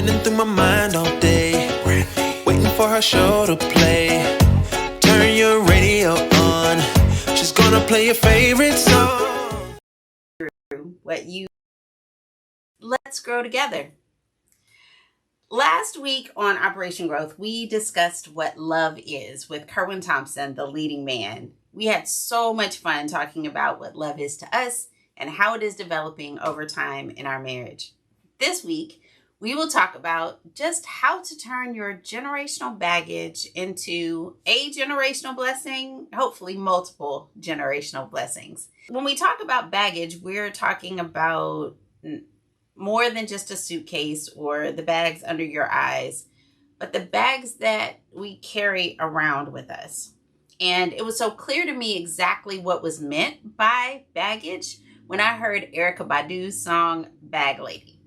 running through my mind all day, waiting for her show to play. Turn your radio on, she's gonna play your favorite song. Let's grow together. Last week on Operation Growth, we discussed what love is with Kerwin Thompson, the leading man. We had so much fun talking about what love is to us and how it is developing over time in our marriage. This week, we will talk about just how to turn your generational baggage into a generational blessing, hopefully multiple generational blessings. When we talk about baggage, we're talking about more than just a suitcase or the bags under your eyes, but the bags that we carry around with us. And it was so clear to me exactly what was meant by baggage when I heard Erykah Badu's song, Bag Lady.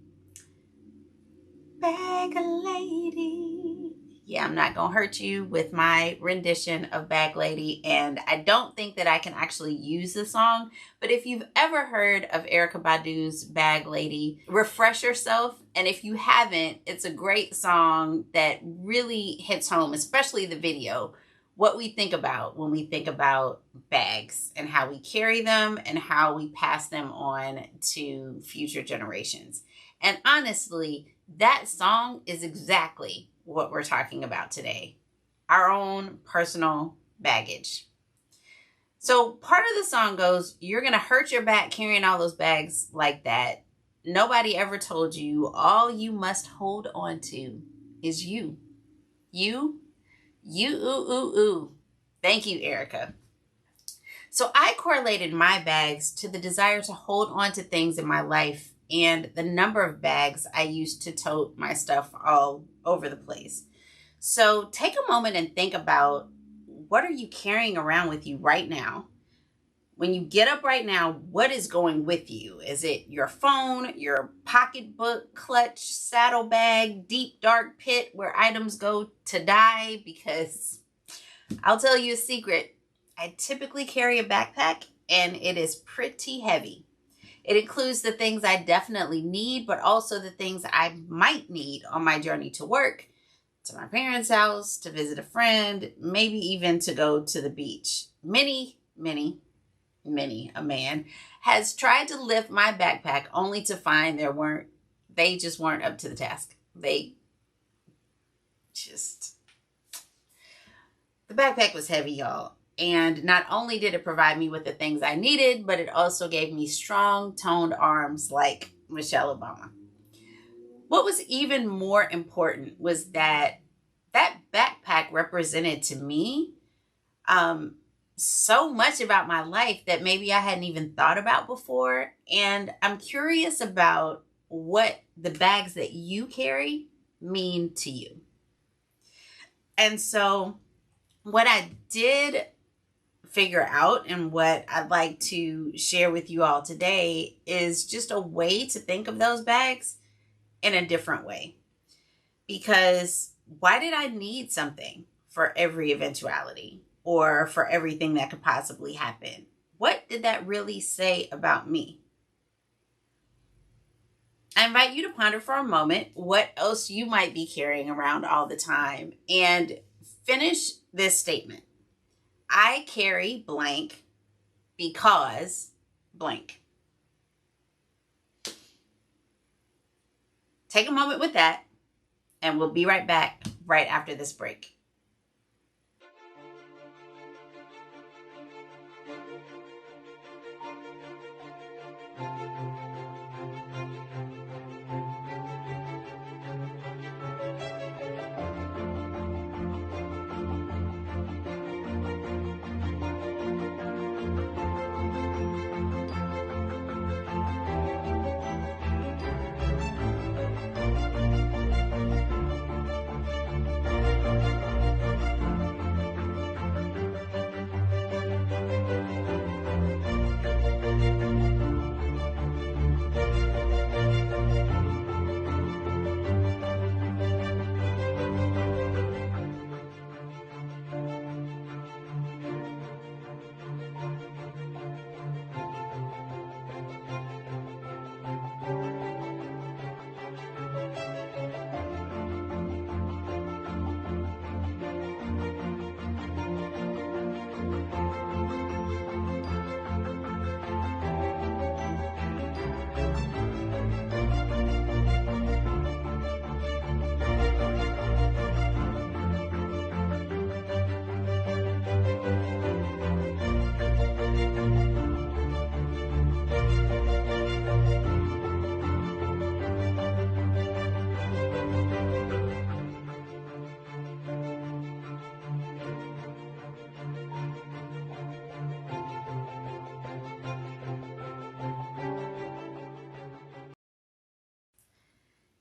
Bag Lady. Yeah, I'm not going to hurt you with my rendition of Bag Lady, and I don't think that I can actually use the song, but if you've ever heard of Erykah Badu's Bag Lady, refresh yourself, and if you haven't, it's a great song that really hits home, especially the video, what we think about when we think about bags and how we carry them and how we pass them on to future generations. And honestly, that song is exactly what we're talking about today, our own personal baggage. So part of the song goes, you're going to hurt your back carrying all those bags like that. Nobody ever told you all you must hold on to is you. You. Thank you, Erykah. So I correlated my bags to the desire to hold on to things in my life and the number of bags I used to tote my stuff all over the place. So take a moment and think about, what are you carrying around with you right now? When you get up right now, what is going with you? Is it your phone, your pocketbook, clutch, saddlebag, deep dark pit where items go to die? Because I'll tell you a secret. I typically carry a backpack and it is pretty heavy. It includes the things I definitely need, but also the things I might need on my journey to work, to my parents' house, to visit a friend, maybe even to go to the beach. Many a man has tried to lift my backpack only to find they just weren't up to the task. The backpack was heavy, y'all. And not only did it provide me with the things I needed, but it also gave me strong, toned arms like Michelle Obama. What was even more important was that backpack represented to me so much about my life that maybe I hadn't even thought about before. And I'm curious about what the bags that you carry mean to you. And so what I did figure out and what I'd like to share with you all today is just a way to think of those bags in a different way. Because why did I need something for every eventuality or for everything that could possibly happen? What did that really say about me? I invite you to ponder for a moment what else you might be carrying around all the time and finish this statement. I carry blank because blank. Take a moment with that, and we'll be right back right after this break.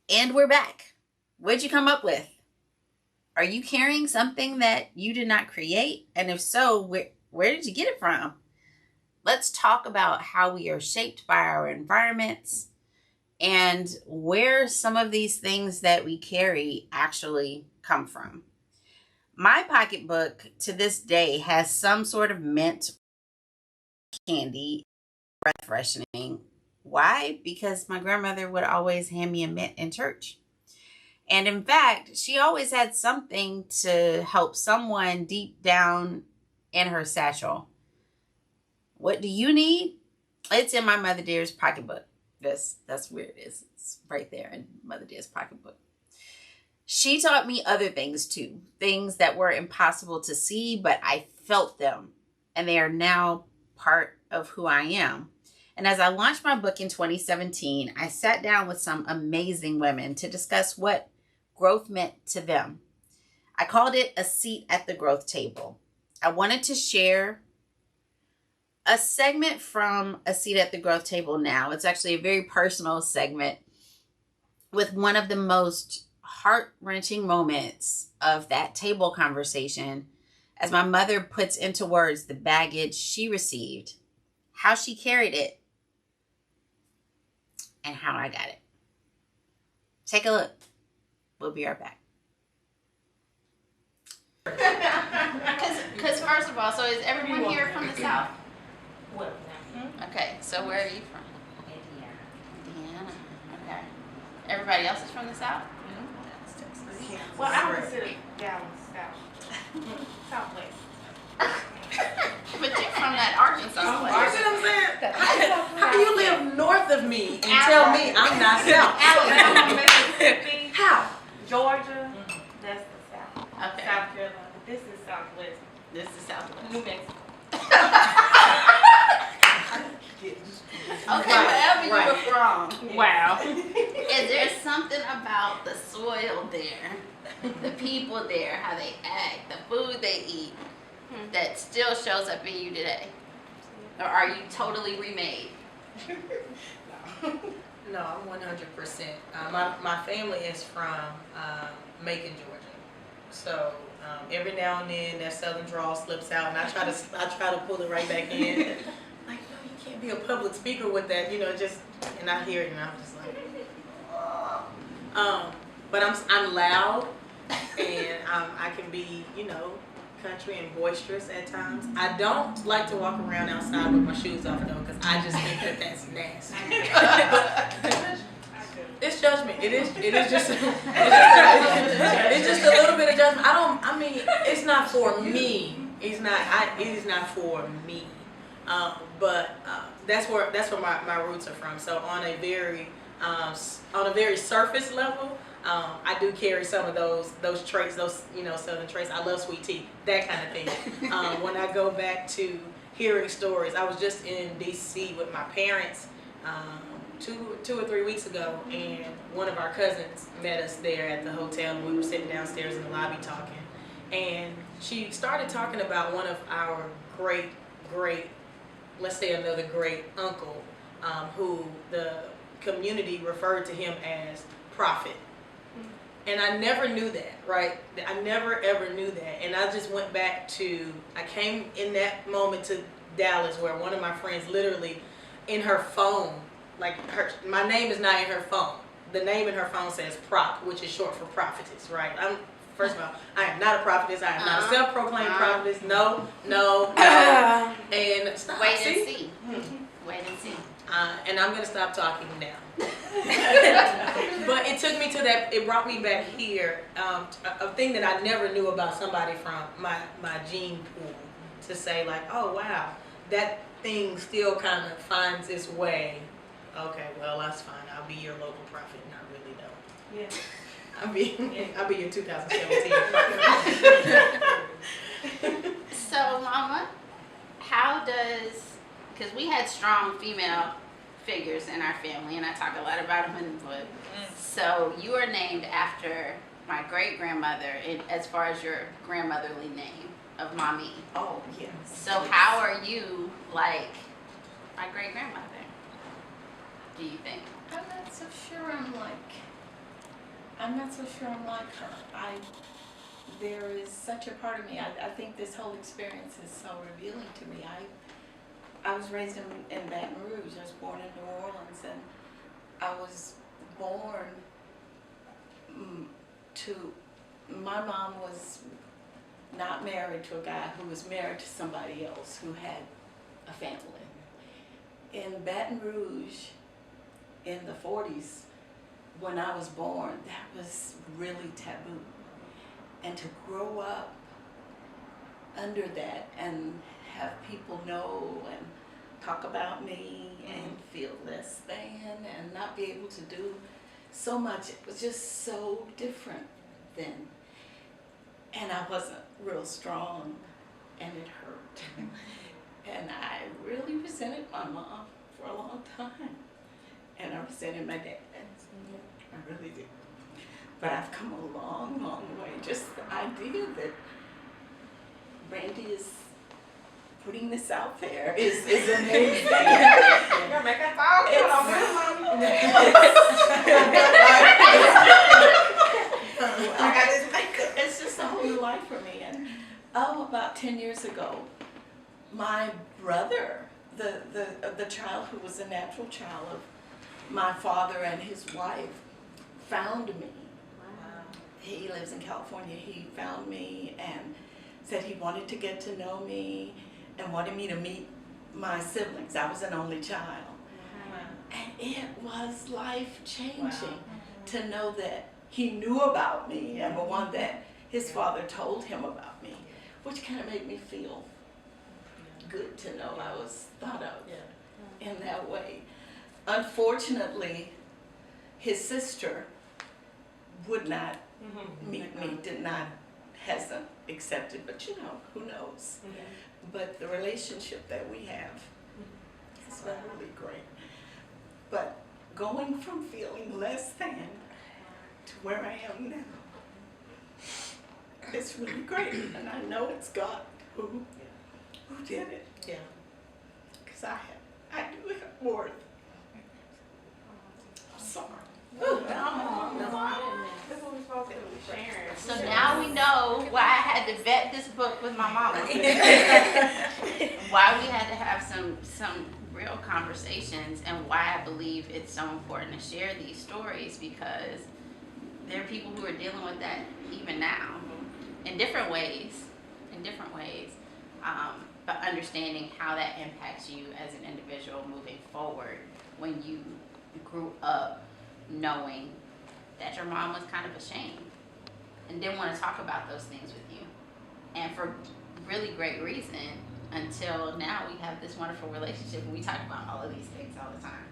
And we're back. What'd you come up with? Are you carrying something that you did not create? And if so, where did you get it from? Let's talk about how we are shaped by our environments and where some of these things that we carry actually come from. My pocketbook to this day has some sort of mint candy, breath freshening. Why? Because my grandmother would always hand me a mint in church. And in fact, she always had something to help someone deep down in her satchel. What do you need? It's in my Mother Dear's pocketbook. That's where it is. It's right there in Mother Dear's pocketbook. She taught me other things too. Things that were impossible to see, but I felt them. And they are now part of who I am. And as I launched my book in 2017, I sat down with some amazing women to discuss what growth meant to them. I called it a seat at the growth table. I wanted to share a segment from A Seat at the Growth Table now. It's actually a very personal segment with one of the most heart-wrenching moments of that table conversation as my mother puts into words the baggage she received, how she carried it, and how I got it. Take a look. We'll be right back. Because first of all, so is everyone here from the South? Okay, so where are you from? Indiana. Okay. Everybody else is from the South? Well, I would consider Dallas South. Southwest. But you're from that Arkansas You place. see what I'm saying? How you live north of me and tell me I'm not South? Alabama, Mississippi, How? Georgia, that's the South. Okay. South Carolina. This is Southwest. This is Southwest. New Mexico. Okay, Right, wherever right. you were from. Wow. Is there something about the soil there, the people there, how they act, the food they eat, that still shows up in you today? Or are you totally remade? No, I'm 100%. My family is from Macon, Georgia. So every now and then that southern drawl slips out, and I try to pull it right back in. Like, no, you can't be a public speaker with that, just. And I hear it, and I'm just like, but I'm loud, and I can be, country and boisterous at times. I don't like to walk around outside with my shoes off though, because I just think that that's nasty. It's judgment. It is just it's just a little bit of judgment. It's not for me. It is not for me. But that's where my roots are from. So on a very surface level, I do carry some of those traits, southern traits. I love sweet tea, that kind of thing. When I go back to hearing stories, I was just in DC with my parents 2 or 3 weeks ago, and one of our cousins met us there at the hotel, and we were sitting downstairs in the lobby talking, and she started talking about one of our great, let's say another great uncle, who the community referred to him as prophet. And I never knew that, right? I never ever knew that. And I just went back I came in that moment to Dallas, where one of my friends literally in her phone, my name is not in her phone. The name in her phone says prop, which is short for prophetess, right? First of all, I am not a prophetess. I am not a self-proclaimed prophetess. No. And stop. Wait and see. Wait and see. And I'm gonna stop talking now. But it took me to that. It brought me back here. A thing that I never knew about somebody from my gene pool, to say like, oh wow, that thing still kind of finds its way. Okay, well that's fine. I'll be your local prophet, and I really don't. Yeah. I'll be your 2017 prophet. So, Mama, because we had strong female figures in our family, and I talk a lot about them in the book. So you are named after my great-grandmother, as far as your grandmotherly name of Mommy. Oh, yeah. So how are you like my great-grandmother, do you think? I'm not so sure I'm like I'm not so sure I'm like her. There is such a part of me. I think this whole experience is so revealing to me. I was raised in Baton Rouge. I was born in New Orleans, and I was born to, my mom was not married to a guy who was married to somebody else who had a family. In Baton Rouge in the 40s, when I was born, that was really taboo. And to grow up under that and have people know and talk about me and feel less than and not be able to do so much, it was just so different then. And I wasn't real strong, and it hurt. And I really resented my mom for a long time. And I resented my dad. I really did. But I've come a long, long way. Just the idea that Brandi is putting this out there is amazing. You're gonna make us all good on It's just a whole new life for me. And about 10 years ago, my brother, the child who was a natural child of my father and his wife, found me. He lives in California. He found me and said he wanted to get to know me and wanted me to meet my siblings. I was an only child. And it was life-changing to know that he knew about me, number one, that his father told him about me, which kind of made me feel good to know I was thought of in that way. Unfortunately, his sister would not meet me, hasn't accepted, but you know, who knows. But the relationship that we have has been really great. But going from feeling less than to where I am now, it's really great. And I know it's God who did it. Yeah. Because I do have worth. I'm sorry. That's what we're supposed to do, sharing. So now we know why I had to vet this book with my mama. Why we had to have some real conversations, and why I believe it's so important to share these stories, because there are people who are dealing with that even now in different ways. But understanding how that impacts you as an individual moving forward when you grew up knowing that your mom was kind of ashamed and didn't want to talk about those things with you, and for really great reason, until now we have this wonderful relationship and we talk about all of these things all the time.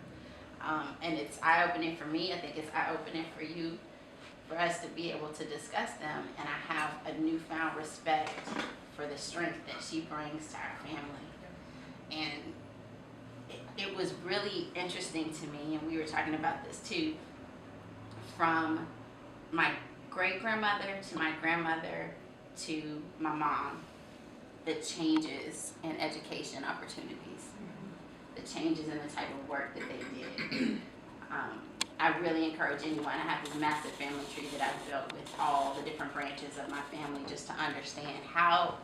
And it's eye-opening for me. I think it's eye-opening for you, for us to be able to discuss them. And I have a newfound respect for the strength that she brings to our family. And it was really interesting to me, and we were talking about this too, from my great-grandmother to my grandmother to my mom, the changes in education opportunities, the changes in the type of work that they did. I really encourage anyone. I have this massive family tree that I've built with all the different branches of my family, just to understand how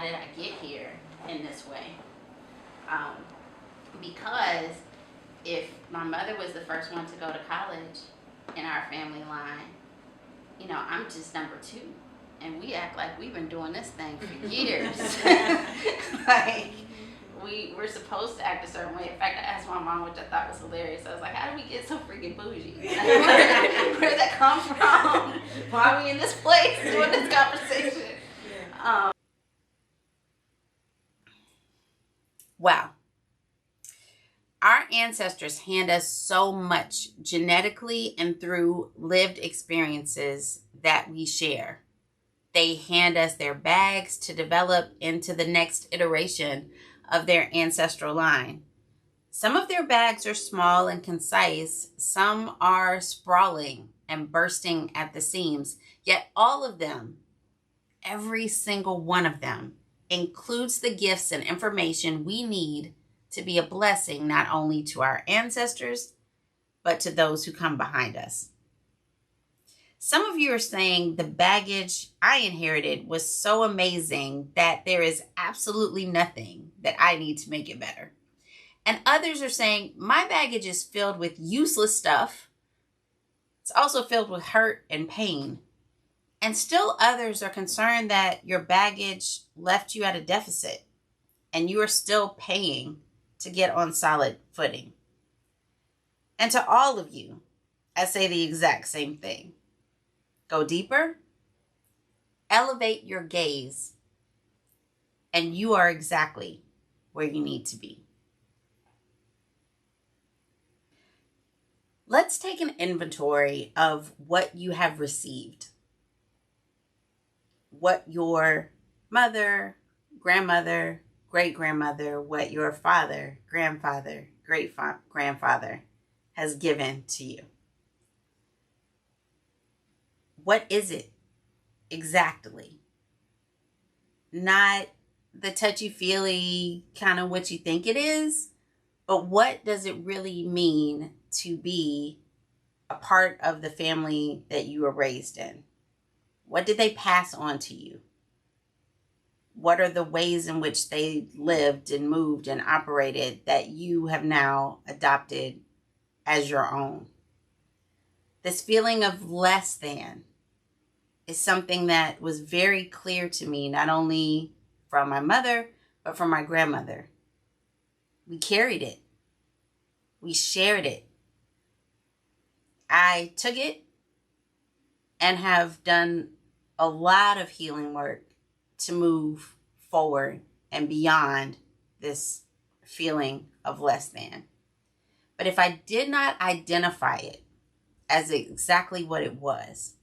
did I get here in this way? Because if my mother was the first one to go to college in our family line, you know, I'm just number 2. And we act like we've been doing this thing for years. Like, we're supposed to act a certain way. In fact, I asked my mom, which I thought was hilarious. I was like, how did we get so freaking bougie? Where did that come from? Why are we in this place doing this conversation? Wow. Our ancestors hand us so much genetically and through lived experiences that we share. They hand us their bags to develop into the next iteration of their ancestral line. Some of their bags are small and concise. Some are sprawling and bursting at the seams. Yet all of them, every single one of them, includes the gifts and information we need to be a blessing not only to our ancestors, but to those who come behind us. Some of you are saying the baggage I inherited was so amazing that there is absolutely nothing that I need to make it better. And others are saying my baggage is filled with useless stuff. It's also filled with hurt and pain. And still others are concerned that your baggage left you at a deficit and you are still paying to get on solid footing. And to all of you, I say the exact same thing. Go deeper, elevate your gaze, and you are exactly where you need to be. Let's take an inventory of what you have received. What your mother, grandmother, great-grandmother, what your father, grandfather, great-grandfather has given to you. What is it exactly? Not the touchy-feely kind of what you think it is, but what does it really mean to be a part of the family that you were raised in? What did they pass on to you? What are the ways in which they lived and moved and operated that you have now adopted as your own? This feeling of less than is something that was very clear to me, not only from my mother, but from my grandmother. We carried it. We shared it. I took it and have done a lot of healing work to move forward and beyond this feeling of less than. But if I did not identify it as exactly what it was,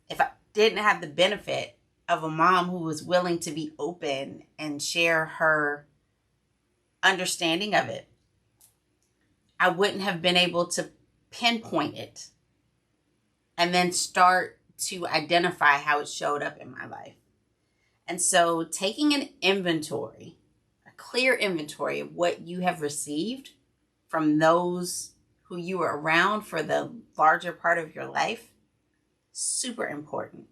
if I didn't have the benefit of a mom who was willing to be open and share her understanding of it, I wouldn't have been able to pinpoint it and then start to identify how it showed up in my life. And so taking an inventory, a clear inventory of what you have received from those who you were around for the larger part of your life, super important.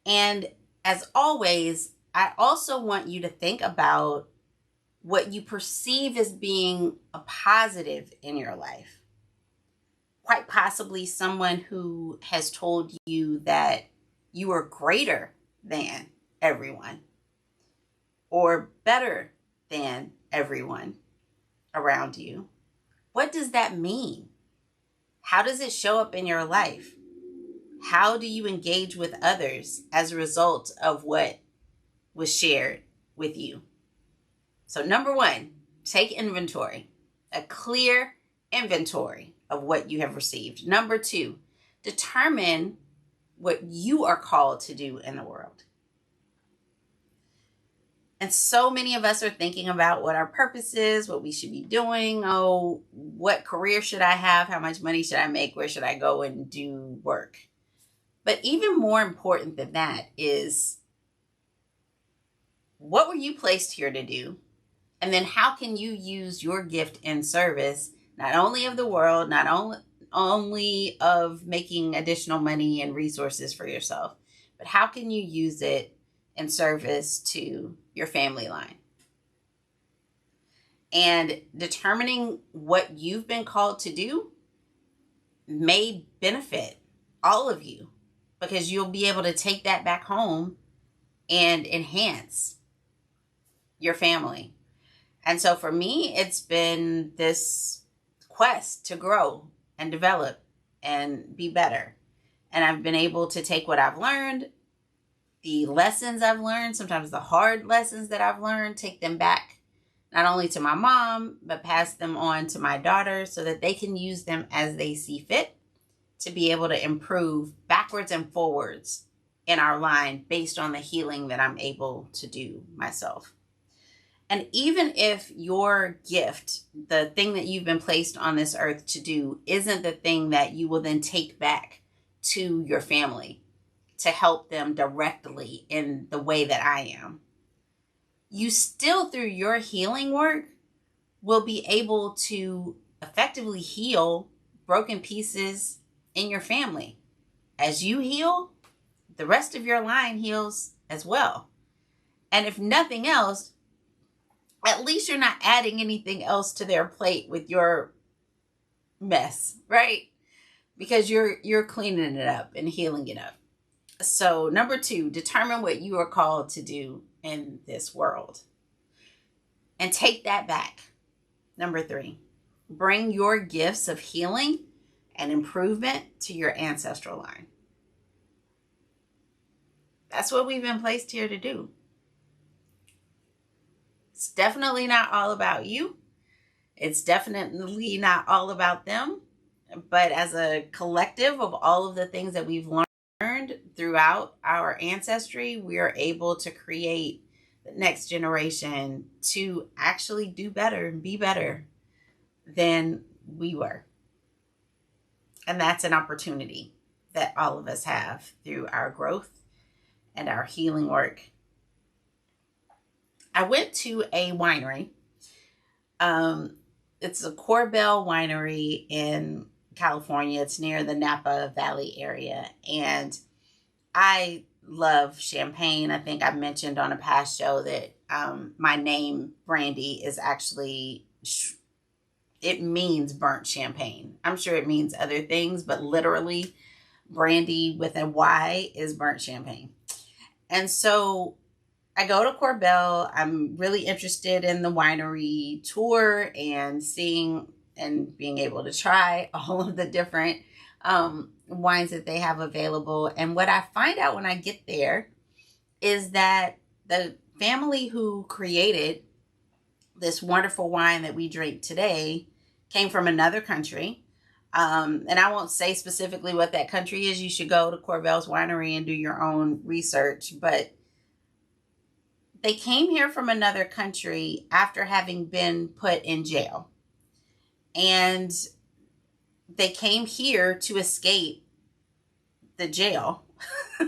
And as always, I also want you to think about what you perceive as being a positive in your life. Quite possibly someone who has told you that you are greater than everyone or better than everyone around you. What does that mean? How does it show up in your life? How do you engage with others as a result of what was shared with you? So number one, take inventory, a clear inventory of what you have received. Number two, determine what you are called to do in the world. And so many of us are thinking about what our purpose is, what we should be doing. Oh, what career should I have? How much money should I make? Where should I go and do work? But even more important than that is, what were you placed here to do? And then how can you use your gift in service, not only of the world, not only of making additional money and resources for yourself, but how can you use it in service to your family line? And determining what you've been called to do may benefit all of you, because you'll be able to take that back home and enhance your family. And so for me, it's been this quest to grow and develop and be better. And I've been able to take what I've learned, the lessons I've learned, sometimes the hard lessons that I've learned, take them back, not only to my mom, but pass them on to my daughters so that they can use them as they see fit to be able to improve backwards and forwards in our line based on the healing that I'm able to do myself. And even if your gift, the thing that you've been placed on this earth to do, isn't the thing that you will then take back to your family to help them directly in the way that I am, you still, through your healing work, will be able to effectively heal broken pieces in your family. As you heal, the rest of your line heals as well. And if nothing else, at least you're not adding anything else to their plate with your mess, right? Because you're cleaning it up and healing it up. So number 2, determine what you are called to do in this world. And take that back. Number 3, bring your gifts of healing and improvement to your ancestral line. That's what we've been placed here to do. It's definitely not all about you. It's definitely not all about them. But as a collective of all of the things that we've learned throughout our ancestry, we are able to create the next generation to actually do better and be better than we were. And that's an opportunity that all of us have through our growth and our healing work. I went to a winery. It's a Corbel winery in California. It's near the Napa Valley area. And I love champagne. I think I mentioned on a past show that my name, Brandi, is actually, it means burnt champagne. I'm sure it means other things, but literally Brandi with a Y is burnt champagne. And so I go to Corbel. I'm really interested in the winery tour and seeing and being able to try all of the different wines that they have available. And what I find out when I get there is that the family who created this wonderful wine that we drink today came from another country. And I won't say specifically what that country is. You should go to Corbel's winery and do your own research. But they came here from another country after having been put in jail. And they came here to escape the jail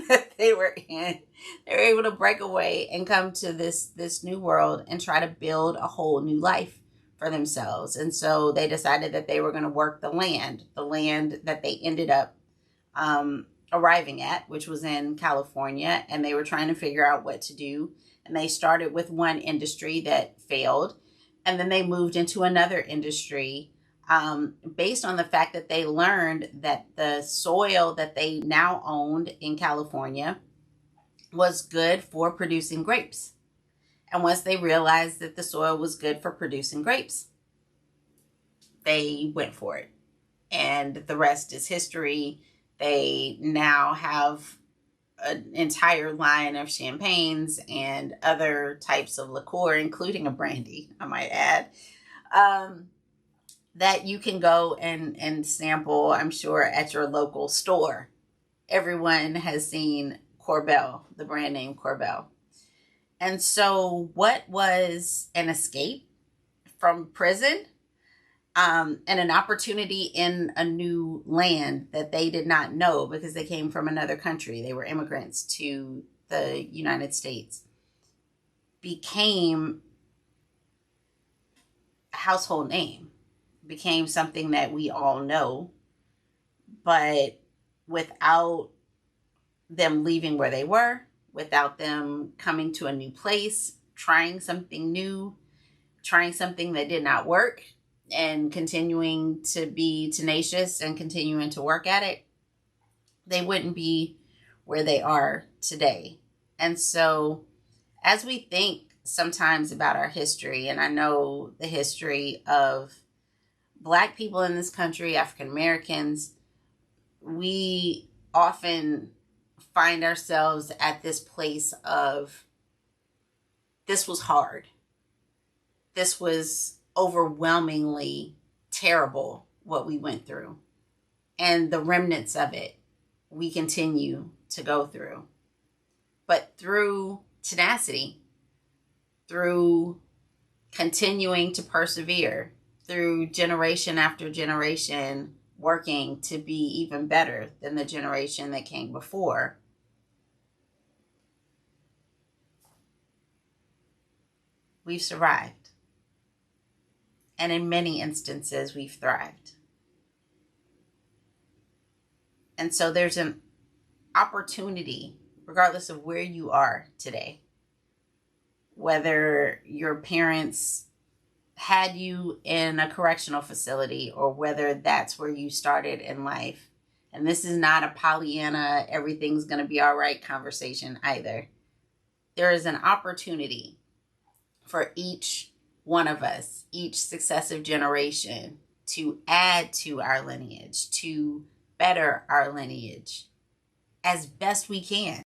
that they were in. They were able to break away and come to this new world and try to build a whole new life for themselves. And so they decided that they were going to work the land that they ended up arriving at, which was in California. And they were trying to figure out what to do. And they started with one industry that failed. And then they moved into another industry based on the fact that they learned that the soil that they now owned in California was good for producing grapes. And once they realized that the soil was good for producing grapes, they went for it. And the rest is history. They now have an entire line of champagnes and other types of liqueur, including a brandy, I might add, that you can go and sample, I'm sure, at your local store. Everyone has seen Corbel, the brand name Corbel. And so what was an escape from prison and an opportunity in a new land that they did not know because they came from another country, they were immigrants to the United States, became a household name, became something that we all know, but without them leaving where they were, without them coming to a new place, trying something new, trying something that did not work, and continuing to be tenacious and continuing to work at it, they wouldn't be where they are today. And so as we think sometimes about our history, and I know the history of Black people in this country, African Americans, we often find ourselves at this place of, this was hard. This was overwhelmingly terrible, what we went through. And the remnants of it, we continue to go through. But through tenacity, through continuing to persevere, through generation after generation, working to be even better than the generation that came before, we've survived. And in many instances, we've thrived. And so there's an opportunity, regardless of where you are today, whether your parents had you in a correctional facility or whether that's where you started in life. And this is not a Pollyanna, everything's going to be all right conversation either. There is an opportunity for each one of us, each successive generation, to add to our lineage, to better our lineage as best we can,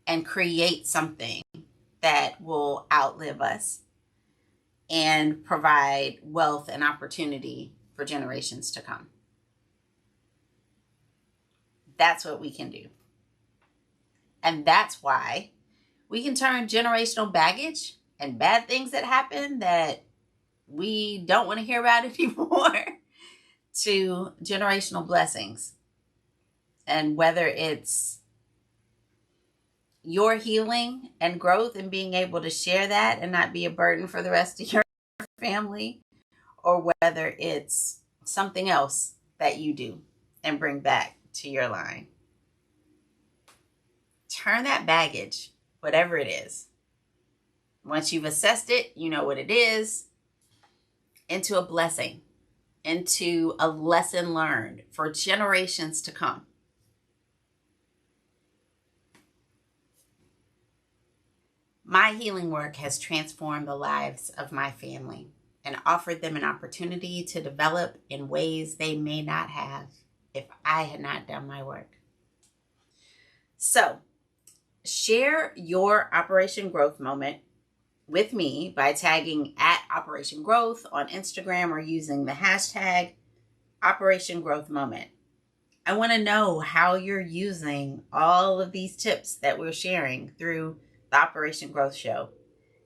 and create something that will outlive us and provide wealth and opportunity for generations to come. That's what we can do. And that's why we can turn generational baggage and bad things that happen that we don't want to hear about anymore to generational blessings. And whether it's your healing and growth and being able to share that and not be a burden for the rest of your family, or whether it's something else that you do and bring back to your line. Turn that baggage, whatever it is, once you've assessed it, you know what it is, into a blessing, into a lesson learned for generations to come. My healing work has transformed the lives of my family and offered them an opportunity to develop in ways they may not have if I had not done my work. So, share your Operation Growth moment with me by tagging at Operation Growth on Instagram or using the hashtag Operation Growth Moment. I want to know how you're using all of these tips that we're sharing through the Operation Growth Show.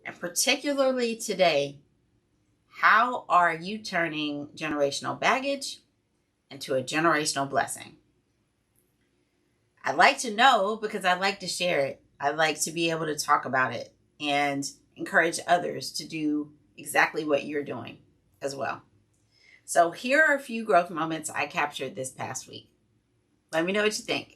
And particularly today, how are you turning generational baggage into a generational blessing? I'd like to know because I like to share it. I like to be able to talk about it and encourage others to do exactly what you're doing as well. So here are a few growth moments I captured this past week. Let me know what you think.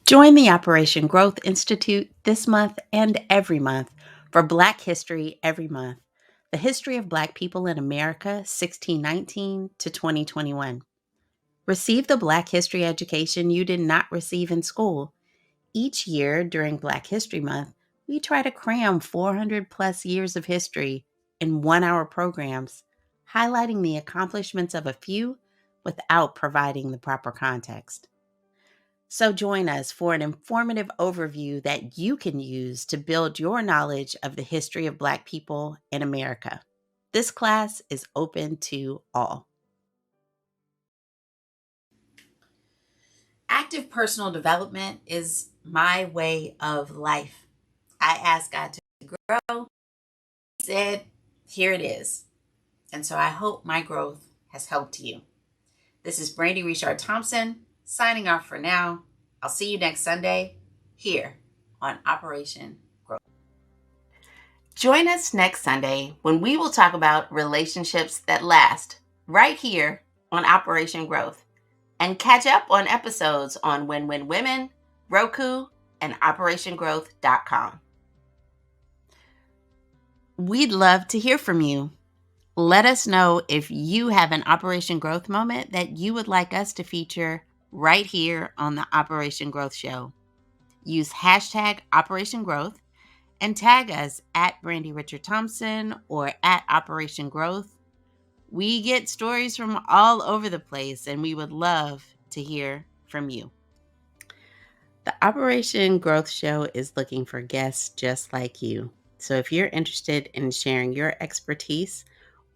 Join the Operation Growth Institute this month and every month for Black History Every Month, the history of Black people in America, 1619 to 2021. Receive the Black history education you did not receive in school. Each year during Black History Month, we try to cram 400 plus years of history in 1-hour programs, highlighting the accomplishments of a few without providing the proper context. So join us for an informative overview that you can use to build your knowledge of the history of Black people in America. This class is open to all. Active personal development is my way of life. I asked God to grow. He said, here it is. And so I hope my growth has helped you. This is Brandi Richard Thompson, signing off for now. I'll see you next Sunday here on Operation Growth. Join us next Sunday when we will talk about relationships that last right here on Operation Growth, and catch up on episodes on Win Win Women, Roku, and OperationGrowth.com. We'd love to hear from you. Let us know if you have an Operation Growth moment that you would like us to feature right here on the Operation Growth Show. Use hashtag Operation Growth and tag us at Brandi Richard Thompson or at Operation Growth. We get stories from all over the place and we would love to hear from you. The Operation Growth Show is looking for guests just like you. So if you're interested in sharing your expertise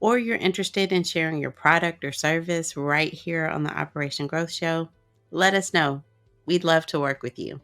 or you're interested in sharing your product or service right here on the Operation Growth Show, let us know. We'd love to work with you.